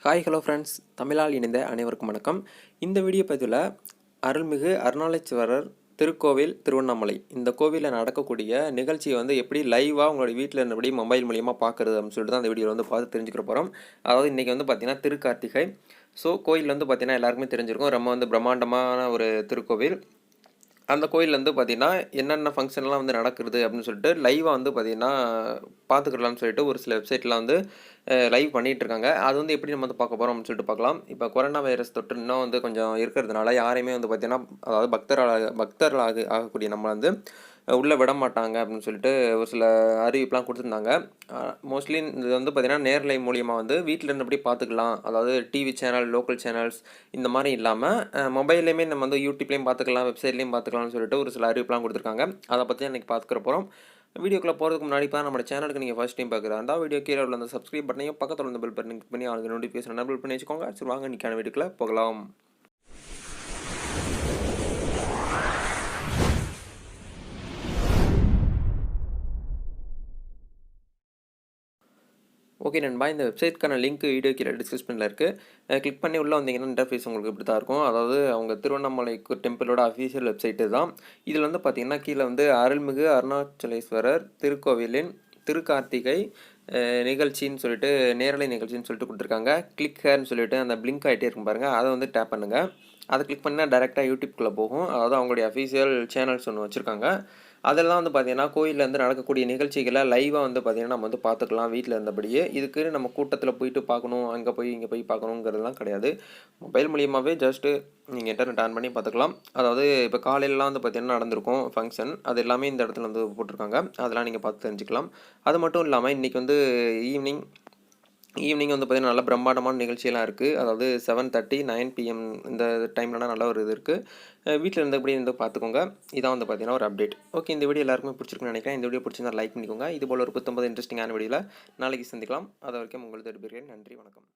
Hi hello friends, தமிழால் இணைந்த அனைவருக்கும் வணக்கம். இந்த வீடியோ பதிவில் அருள்மிகு அருணாச்சலேஸ்வரர் திருக்கோவில் திருவண்ணாமலை இந்த கோவிலில் நடக்கக்கூடிய நிகழ்ச்சியை எப்படி லைவாக உங்களுடைய வீட்டில் இருந்தபடி மொபைல் மூலியமாக பார்க்குறது அப்படின்னு சொல்லிட்டு தான் அந்த வீடியோவில் பார்த்து தெரிஞ்சுக்க போகிறோம். அதாவது இன்றைக்கி பார்த்திங்கன்னா திருக்கார்த்திகை. ஸோ கோயில் பார்த்திங்கன்னா எல்லாருக்குமே தெரிஞ்சிருக்கும், ரொம்ப பிரம்மாண்டமான ஒரு திருக்கோவில். அந்த கோயிலில் பார்த்திங்கன்னா என்னென்ன ஃபங்க்ஷன்லாம் நடக்குது அப்படின்னு சொல்லிட்டு லைவாக பார்த்திங்கன்னா பார்த்துக்கலாம்னு சொல்லிட்டு ஒரு சில வெப்சைட்லாம் லைவ் பண்ணிகிட்ருக்காங்க. அது எப்படி நம்ம பார்க்க போகிறோம் அப்படின்னு சொல்லிட்டு பார்க்கலாம். இப்போ கொரோனா வைரஸ் தொற்று இன்னும் கொஞ்சம் இருக்கிறதுனால யாரையுமே பார்த்திங்கன்னா, அதாவது பக்தர்களாக ஆகக்கூடிய நம்ம உள்ளே விட மாட்டாங்க அப்படின்னு சொல்லிட்டு ஒரு சில அறிவிப்புலாம் கொடுத்துருந்தாங்க. மோஸ்ட்லி இது பார்த்திங்கன்னா நேர்லை மூலியமாக வீட்டில் இருந்தபடி பார்த்துக்கலாம். அதாவது டிவி சேனல், லோக்கல் சேனல்ஸ் இந்த மாதிரி இல்லாமல் மொபைல்லையுமே நம்ம யூடியூப்லேயும் பார்த்துக்கலாம், வெப்சைட்லேயும் பார்த்துக்கலாம்னு சொல்லிட்டு ஒரு சில அறிவிப்புலாம் கொடுத்துருக்காங்க. அதை பற்றி இன்றைக்கி பார்த்துக்க போகிறோம். வீடியோக்குள்ளே போகிறதுக்கு முன்னாடி நம்ம சேனலுக்கு நீங்கள் ஃபஸ்ட் டைம் பார்க்குறா இருந்தால் வீடியோ கீழே உள்ள அந்த சப்ஸ்கிரைப் பட்டனையும் பக்கத்தில் வந்து பெல் பட்டன் கிளிக் பண்ணி அவங்களுக்கு நோட்டிஃபிகேஷன் எனேபிள் பண்ணி வச்சுக்கோங்க. சரி வாங்க இன்றைக்கான வீடியோக்குள்ளே போகலாம். ஓகே நண்பா, இந்த வெப்சைட்க்கான லிங்க் வீடியோ கீழே டிஸ்கிரிப்ஷனில் இருக்குது. கிளிக் பண்ணி உள்ளே வந்தீங்கன்னா இன்டர்ஃபேஸ் உங்களுக்கு இப்படி தான் இருக்கும். அதாவது அவங்க திருவண்ணாமலை டெம்பிளோட அஃபீஷியல் வெப்சைட்டு தான். இதில் பார்த்தீங்கன்னா கீழே அருள்மிகு அருணாச்சலேஸ்வரர் திருக்கோவிலின் திருக்கார்த்திகை நிகழ்ச்சின்னு சொல்லிட்டு நேரலை நிகழ்ச்சின்னு சொல்லிட்டு கொடுத்துருக்காங்க. கிளிக் ஹேர்னு சொல்லிட்டு அந்த பிளிங்க் ஆகிட்டே இருக்கும் பாருங்கள், அதை டேப் பண்ணுங்கள். அதை கிளிக் பண்ணால் டேரெக்டாக யூடியூப்குள்ளே போகும். அதாவது அவங்களுடைய அஃபீஷியல் சேனல்ஸ் ஒன்று வச்சுருக்காங்க. அதெல்லாம் பார்த்தீங்கன்னா கோயிலில் நடக்கக்கூடிய நிகழ்ச்சிகளை லைவாக பார்த்தீங்கன்னா நம்ம பார்த்துக்கலாம் வீட்டில் இருந்தபடியே. இதுக்கு நம்ம கூட்டத்தில் போயிட்டு பார்க்கணும், அங்கே போய் இங்கே போய் பார்க்கணுங்கிறதுலாம் கிடையாது. மொபைல் மூலியமாகவே ஜஸ்ட்டு நீங்கள் இன்டர்நெட் ஆன் பண்ணி பார்த்துக்கலாம். அதாவது இப்போ காலையிலலாம் பார்த்தீங்கன்னா நடந்திருக்கும் ஃபங்க்ஷன், அது எல்லாமே இந்த இடத்துல போட்டிருக்காங்க. அதெல்லாம் நீங்கள் பார்த்து தெரிஞ்சுக்கலாம். அது மட்டும் இல்லாமல் இன்றைக்கி ஈவினிங் பார்த்தீங்கன்னா நல்ல பிரம்மாண்டமான நிகழ்ச்சியெல்லாம் இருக்குது. அதாவது 7:30 9 PM இந்த டைம்லலாம் நல்ல ஒரு இது இருக்குது. வீட்டில் இருந்தபடி பார்த்துக்கோங்க. இதான் பார்த்தீங்கன்னா ஒரு அப்டேட். ஓகே, இந்த வீடியோ எல்லாருக்குமே பிடிச்சிருக்குன்னு நினைக்கிறேன். இந்த வீடியோ பிடிச்சிருந்தா லைக் பண்ணிக்கோங்க. இது போல் ஒரு 19 இன்ட்ரெஸ்டிங்கான வீடியோவில் நாளைக்கு சந்திக்கலாம். அது வரைக்கும் உங்களுக்கு விடைபெறுகிறேன். நன்றி, வணக்கம்.